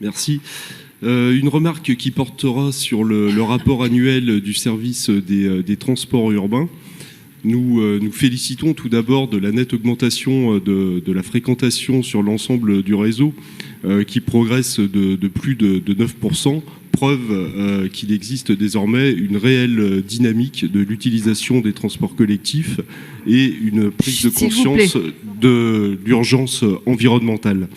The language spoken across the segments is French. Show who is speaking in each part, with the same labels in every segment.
Speaker 1: Merci. Une remarque qui portera sur le rapport annuel du service des transports urbains. Nous félicitons tout d'abord de la nette augmentation de la fréquentation sur l'ensemble du réseau qui progresse de plus de 9%, preuve qu'il existe désormais une réelle dynamique de l'utilisation des transports collectifs et une prise de conscience de l'urgence environnementale.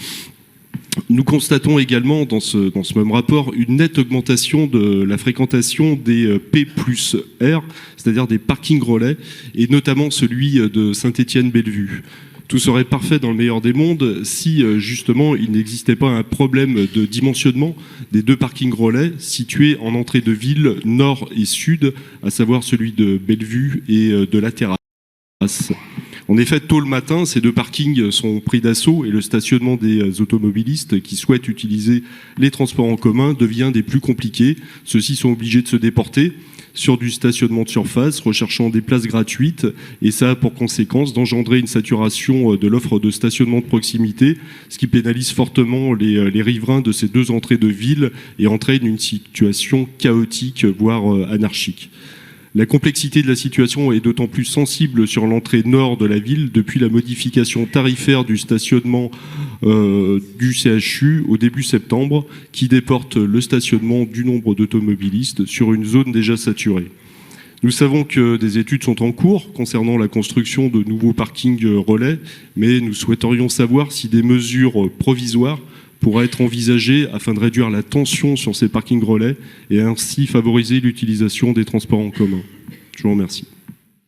Speaker 1: Nous constatons également dans ce même rapport une nette augmentation de la fréquentation des P+R, c'est-à-dire des parkings relais, et notamment celui de Saint-Étienne-Bellevue. Tout serait parfait dans le meilleur des mondes si justement il n'existait pas un problème de dimensionnement des deux parkings relais situés en entrée de ville nord et sud, à savoir celui de Bellevue et de la Terrasse. En effet, tôt le matin, ces deux parkings sont pris d'assaut et le stationnement des automobilistes qui souhaitent utiliser les transports en commun devient des plus compliqués. Ceux-ci sont obligés de se déporter sur du stationnement de surface, recherchant des places gratuites, et ça a pour conséquence d'engendrer une saturation de l'offre de stationnement de proximité, ce qui pénalise fortement les riverains de ces deux entrées de ville et entraîne une situation chaotique, voire anarchique. La complexité de la situation est d'autant plus sensible sur l'entrée nord de la ville depuis la modification tarifaire du stationnement du CHU au début septembre qui déporte le stationnement du nombre d'automobilistes sur une zone déjà saturée. Nous savons que des études sont en cours concernant la construction de nouveaux parkings relais, mais nous souhaiterions savoir si des mesures provisoires pourraient être envisagées afin de réduire la tension sur ces parkings relais et ainsi favoriser l'utilisation des transports en commun. Je vous remercie.